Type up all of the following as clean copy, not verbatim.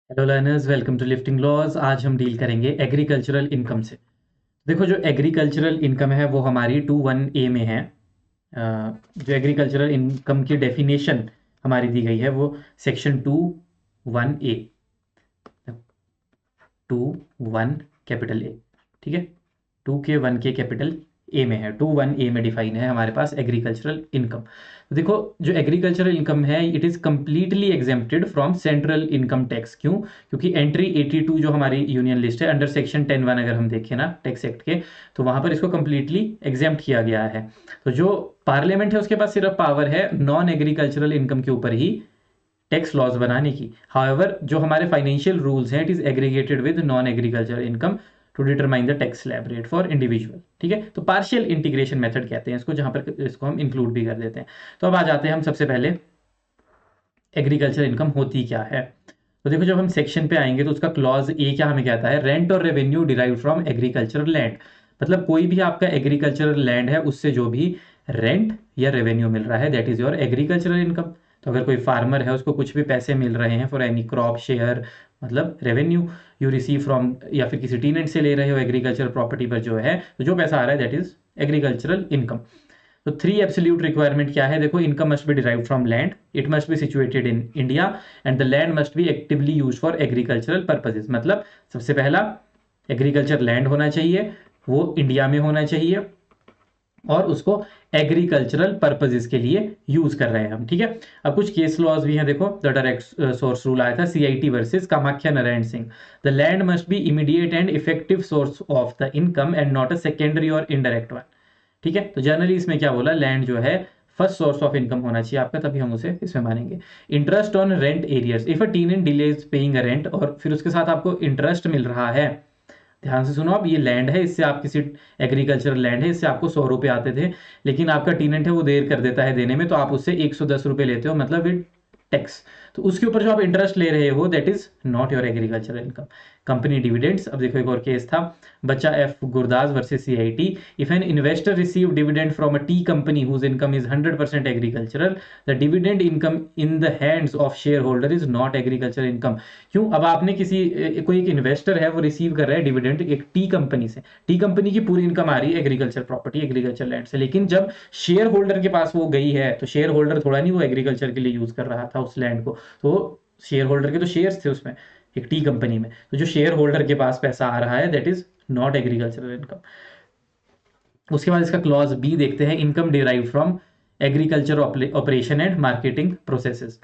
Hello learners, welcome to lifting laws. आज हम deal करेंगे एग्रीकल्चरल इनकम से। देखो, जो एग्रीकल्चरल इनकम है वो हमारी 2(1)(a) में है। जो एग्रीकल्चरल इनकम की डेफिनेशन हमारी दी गई है वो सेक्शन 2(1)(a), 2(1)(A), ठीक है। 2 के 1 के कैपिटल ए में है, 2(1)(a) में डिफाइन है हमारे पास एग्रीकल्चरल इनकम। तो देखो, जो एग्रीकल्चरल इनकम है it is completely exempted from central income tax. क्यों? क्योंकि एंट्री 82 जो हमारी यूनियन लिस्ट है अंडर सेक्शन 10(1) अगर हम देखें ना टैक्स एक्ट के, तो वहाँ पर इसको कम्प्लीटली एग्जेम्प्ट किया गया है। तो जो पार्लियामेंट है उसके पास सिर्फ पावर है नॉन एग्रीकल्चरल इनकम के ऊपर ही टैक्स लॉज बनाने की। हाउएवर जो हमारे फाइनेंशियल रूल्स हैं it is aggregated with non agriculture income to determine the tax slab rate for individual, ठीक है। तो पार्शियल इंटीग्रेशन मेथड कहते हैं इसको, जहां पर इसको हम इंक्लूड भी कर देते हैं। तो अब आ जाते हैं हम सबसे पहले एग्रीकल्चर इनकम होती क्या है। तो देखो, जब हम सेक्शन पे आएंगे तो उसका क्लॉज ए क्या हमें कहता है, रेंट और revenue derive from agricultural land. मतलब कोई भी आपका एग्रीकल्चरल लैंड है उससे जो भी रेंट या रेवेन्यू मिल रहा है that is your agricultural income. तो अगर कोई फार्मर है उसको कुछ भी पैसे मिल रहे हैं फॉर एनी क्रॉप शेयर, मतलब रेवेन्यू यू रिसीव फ्रॉम, या फिर किसी टीनेंट से ले रहे हो एग्रीकल्चर प्रॉपर्टी पर जो है, तो जो पैसा आ रहा है दैट इज एग्रीकल्चरल इनकम। तो 3 एब्सोल्यूट रिक्वायरमेंट क्या है? देखो, income must be derived from land, it must B situated in India, and the land must be actively use for agricultural purposes. मतलब सबसे पहला एग्रीकल्चर लैंड होना चाहिए, वो इंडिया में होना चाहिए और उसको एग्रीकल्चरल पर्पसेस के लिए यूज कर रहे हैं हम, ठीक है। अब कुछ केस लॉज भी हैं। देखो, द डायरेक्ट सोर्स रूल आया था CIT versus Kamakhya Narayan Singh. The land must be immediate and effective source of the income and not a secondary और इनडायरेक्ट वन, ठीक है। तो जनरली इसमें क्या बोला, लैंड जो है फर्स्ट सोर्स ऑफ इनकम होना चाहिए आपका, तभी हम उसे इसमें मानेंगे। Interest on rent arrears, if a टीनेंट delays paying a rent, और फिर उसके साथ आपको इंटरेस्ट मिल रहा है। ध्यान से सुनो, अब ये लैंड है, इससे आप किसी एग्रीकल्चरल लैंड है, इससे आपको 100 रुपये आते थे, लेकिन आपका टीनेंट है वो देर कर देता है देने में, तो आप उससे 110 रुपये लेते हो, मतलब विद टैक्स। तो उसके ऊपर जो आप इंटरेस्ट ले रहे हो that is not your agricultural income. Company dividends, अब देखो एक और केस था, बच्चा F Gurdas versus CIT। If an investor receive dividend from a T company whose income is 100% agricultural, the dividend income in the hands of share holder is not agricultural income. क्यों? अब आपने किसी कोई एक इन्वेस्टर है वो रिसीव कर रहा है डिविडेंड एक टी कंपनी से, टी कंपनी की पूरी इनकम आ रही है एग्रीकल्चर प्रॉपर्टी, एग्रीकल्चर लैंड से, लेकिन जब शेयर होल्डर के पास वो गई है तो शेयर होल्डर थोड़ा नहीं वो एग्रीकल्चर के लिए यूज कर रहा था उस लैंड को, तो शेयर होल्डर के तो शेयर्स थे उसमें एक टी कंपनी में, तो जो शेयर होल्डर के पास पैसा आ रहा है that is not agricultural income. उसके बाद इसका क्लॉज बी देखते हैं, income derive from agriculture operation and marketing processes.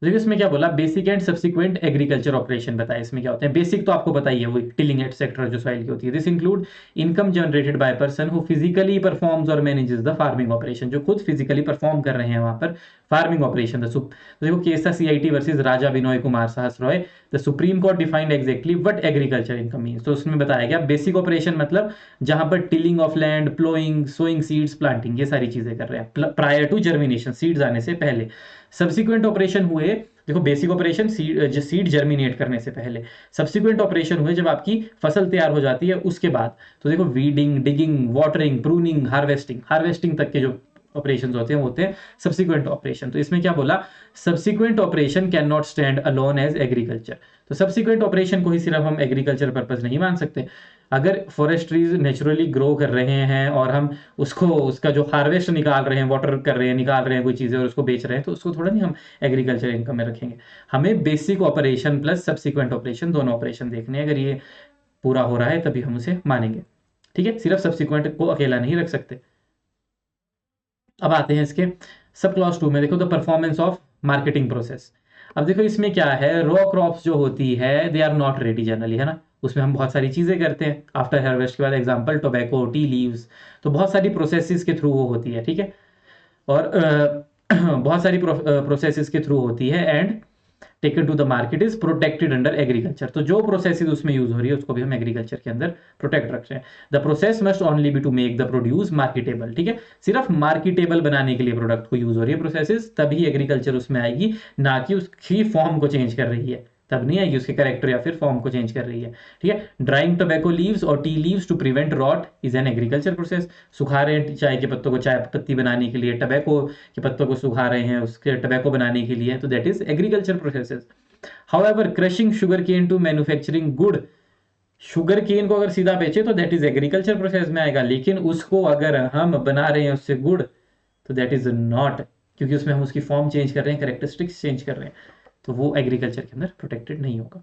देखिए इसमें क्या बोला, basic and subsequent agriculture operation बताया। इसमें क्या होते हैं? बेसिक तो आपको बताइए, वो टिलिंग एटसेट्रा जो सॉइल की होती है। This include income generated by person who physically performs और मैनेजेस द फार्मिंग ऑपरेशन, जो खुद फिजिकली परफॉर्म कर रहे हैं वहां पर फार्मिंग ऑपरेशन। तो देखो केस था CIT versus Raja Binoy Kumar Sahas Roy. The Supreme Court defined exactly what agriculture income means. तो उसमें बताया गया बेसिक ऑपरेशन मतलब जहां पर tilling of land, ploughing, sowing seeds, planting, ये सारी चीजें कर रहे हैं प्रायर टू जर्मिनेशन, सीड्स आने से पहले। सब्सिक्वेंट ऑपरेशन हुए, देखो बेसिक ऑपरेशन सीड जर्मिनेट करने से पहले, सब्सिक्वेंट ऑपरेशन हुए जब आपकी फसल तैयार हो जाती है उसके बाद। तो देखो weeding, digging, watering, pruning, harvesting, harvesting तक के जो ऑपरेशंस होते हैं वो होते हैं सब्सिक्वेंट ऑपरेशन। तो इसमें क्या बोला, subsequent operation can not stand alone as agriculture. तो सब्सिक्वेंट ऑपरेशन को ही सिर्फ हम एग्रीकल्चर पर्पज नहीं मान सकते। अगर फॉरेस्ट्रीज नेचुरली ग्रो कर रहे हैं और हम उसको उसका जो हार्वेस्ट निकाल रहे हैं, वाटर कर रहे हैं, निकाल रहे हैं कोई चीज़ें और उसको बेच रहे हैं, तो उसको थोड़ा नहीं हम एग्रीकल्चर इनकम में रखेंगे। हमें basic operation plus subsequent operation दोनों ऑपरेशन देखने हैं, अगर ये पूरा हो रहा है तभी हम उसे मानेंगे, ठीक है। सिर्फ सब्सिक्वेंट को अकेला नहीं रख सकते। अब आते हैं इसके सब क्लॉज 2 में। देखो, the performance of marketing process. अब देखो इसमें क्या है, रॉ क्रॉप्स जो होती है they are not ready generally, है ना। उसमें हम बहुत सारी चीज़ें करते हैं आफ्टर हार्वेस्ट के बाद, एग्जांपल टोबैको, टी लीव्स। तो बहुत सारी प्रोसेसेस के थ्रू वो होती है, ठीक है। और बहुत सारी प्रोसेसेस के थ्रू होती है and taken to the market is protected under agriculture. तो जो प्रोसेस उसमें यूज हो रही है उसको भी हम एग्रीकल्चर के अंदर प्रोटेक्ट रखते हैं। The process must only be to make the produce marketable, ठीक है। सिर्फ मार्केटेबल बनाने के लिए प्रोडक्ट को यूज हो रही है प्रोसेसेस, तभी एग्रीकल्चर उसमें आएगी, ना कि उसकी फॉर्म को चेंज कर रही है, तब नहीं आएगी, उसके कैरेक्टर या फिर फॉर्म को चेंज कर रही है, ठीक है। ड्राइंग टोबैको लीव्स और tea leaves to prevent rot is an agriculture process. सुखा रहे हैं चाय के पत्तों को चाय पत्ती बनाने के लिए, टोबैको के पत्तों को सुखा रहे हैं उसके टोबैको बनाने के लिए, तो that is agriculture processes. However crushing sugar cane to manufacturing gur, sugar cane को अगर सीधा बेचे तो दैट इज एग्रीकल्चर प्रोसेस में आएगा, लेकिन उसको अगर हम बना रहे हैं उससे गुड़, तो दैट इज नॉट, क्योंकि उसमें हम उसकी फॉर्म चेंज कर रहे हैं, करेक्टरिस्टिक्स चेंज कर रहे हैं, तो वो एग्रीकल्चर के अंदर प्रोटेक्टेड नहीं होगा।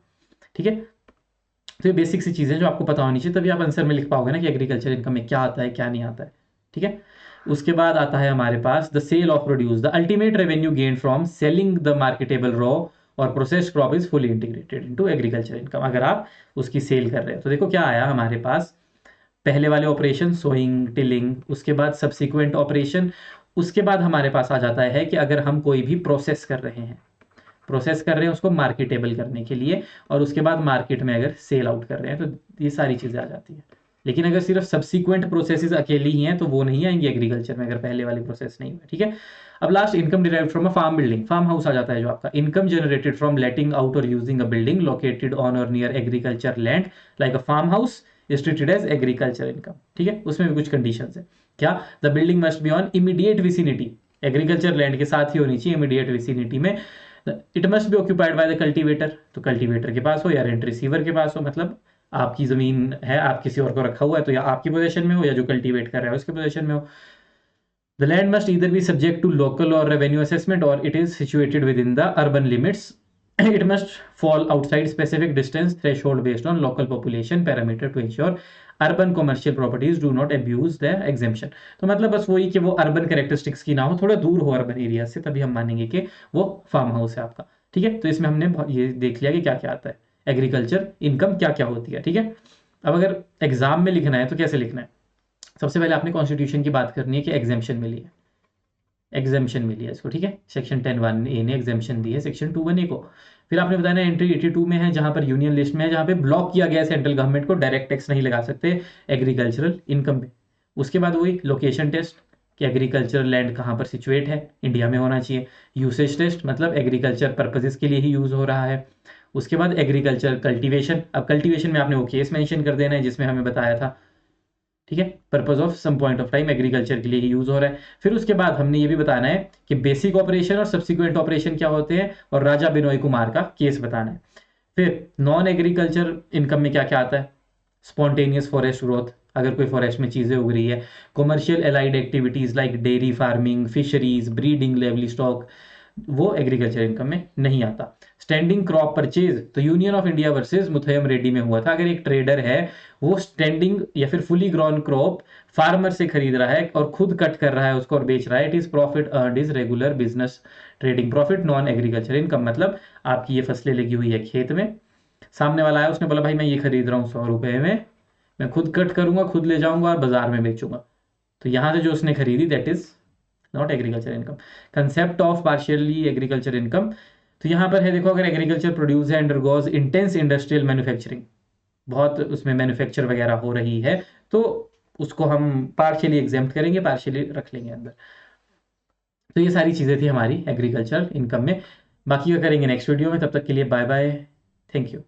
ठीक है, तो ये बेसिक सी चीज़ें जो आपको पता होनी चाहिए, तभी आप आंसर में लिख पाओगे ना कि एग्रीकल्चर इनकम में क्या आता है क्या नहीं आता है। ठीक है, उसके बाद आता है हमारे पास the sale of produce, the ultimate revenue gain from selling the marketable raw और processed crop is fully integrated into agriculture income. अगर आप उसकी सेल कर रहे हो तो देखो क्या आया हमारे पास, पहले वाले ऑपरेशन सोइंग टिलिंग, उसके बाद सब्सिक्वेंट ऑपरेशन, उसके बाद हमारे पास आ जाता है कि अगर हम कोई भी प्रोसेस कर रहे हैं, प्रोसेस कर रहे हैं उसको मार्केटेबल करने के लिए, और उसके बाद मार्केट में अगर सेल आउट कर रहे हैं, तो ये सारी चीज़ें आ जाती हैं। लेकिन अगर सिर्फ सब्सिक्वेंट प्रोसेसेस अकेली ही हैं तो वो नहीं आएंगी एग्रीकल्चर में, अगर पहले वाली प्रोसेस नहीं हुई। ठीक है, अब last income derived from a farm building, farm house आ जाता है जो आपका, income generated from letting out और using a building located on और near agriculture land like a farm house is treated as agriculture income. ठीक है, उसमें भी कुछ कंडीशंस है। क्या, the building must be on immediate vicinity, agriculture land के साथ ही होनी चाहिए, इमीडिएट विसिनिटी में। It must B occupied by the cultivator, तो कल्टीवेटर के पास हो या रेंट रिसीवर के पास हो, मतलब आपकी जमीन है, आप किसी और को रखा हुआ है, तो या आपकी पोजीशन में हो या जो कल्टीवेट कर रहा है उसके पोजीशन में हो। The land must either be subject to local or revenue assessment or it is situated within the urban limits, it must fall outside specific distance threshold based on local population parameter to ensure urban commercial properties do not abuse the exemption। तो मतलब बस वही कि वो urban characteristics की ना हो, थोड़ा दूर हो अर्बन एरिया से, तभी हम मानेंगे कि वो फार्म हाउस है आपका। ठीक है, तो इसमें हमने ये देख लिया कि क्या क्या आता है, एग्रीकल्चर इनकम क्या क्या होती है। ठीक है, अब अगर एग्जाम में लिखना है तो कैसे लिखना है, सबसे पहले आपने कॉन्स्टिट्यूशन की बात करनी है कि एग्जेम्पशन मिली है, एग्जेम्पशन मिली है इसको। ठीक है, सेक्शन 10(1)(a) ने एग्जेम्पशन दी है सेक्शन 2(1)(a) को। फिर आपने बताया एंट्री 82 में है, जहां पर यूनियन लिस्ट में है, जहां पे ब्लॉक किया गया है सेंट्रल गवर्नमेंट को, डायरेक्ट टैक्स नहीं लगा सकते एग्रीकल्चरल इनकम पे। उसके बाद वही लोकेशन टेस्ट कि एग्रीकल्चरल लैंड कहाँ पर सिचुएट है, इंडिया में होना चाहिए। यूसेज टेस्ट मतलब एग्रीकल्चर पर्पजेस के लिए ही यूज़ हो रहा है। उसके बाद एग्रीकल्चर कल्टीवेशन, अब कल्टीवेशन में आपने वो केस मेंशन कर देना है जिसमें हमें बताया था। ठीक है, purpose of some point of time agriculture के लिए ही यूज हो रहा है। फिर उसके बाद हमने ये भी बताना है कि बेसिक ऑपरेशन और सब्सिक्वेंट ऑपरेशन क्या होते हैं, और राजा बिनोई कुमार का केस बताना है। फिर नॉन एग्रीकल्चर इनकम में क्या क्या आता है, स्पॉन्टेनियस फॉरेस्ट ग्रोथ, अगर कोई फॉरेस्ट में चीज़ें उग रही है। Commercial allied activities like dairy farming, fisheries, breeding, livestock, वो एग्रीकल्चर इनकम में नहीं आता। स्टैंडिंग क्रॉप परचेज तो union of India versus Muthayam Reddy में हुआ था। अगर एक ट्रेडर है वो स्टैंडिंग या फिर फुली ग्रोन क्रॉप फार्मर से खरीद रहा है और खुद कट कर रहा है उसको और बेच रहा है, it is profit earned is regular business trading profit non agriculture income. मतलब आपकी ये फसलें लगी हुई है खेत में, सामने वाला आया उसने बोला भाई मैं ये खरीद रहा हूँ 100 रुपए में, मैं खुद कट करूंगा, खुद ले जाऊंगा और बाजार में बेचूंगा, तो यहाँ से जो उसने खरीदी that is not agriculture income. Concept of partially agriculture income, तो यहाँ पर है देखो, अगर एग्रीकल्चर प्रोड्यूस है अंडरगोज इंटेंस इंडस्ट्रियल मैन्युफैक्चरिंग, बहुत उसमें मैन्युफैक्चर वगैरह हो रही है, तो उसको हम पार्शियली एग्जेम्प्ट करेंगे, पार्शियली रख लेंगे अंदर। तो ये सारी चीज़ें थी हमारी एग्रीकल्चर इनकम में, बाकी का करेंगे नेक्स्ट वीडियो में। तब तक के लिए बाय बाय, थैंक यू।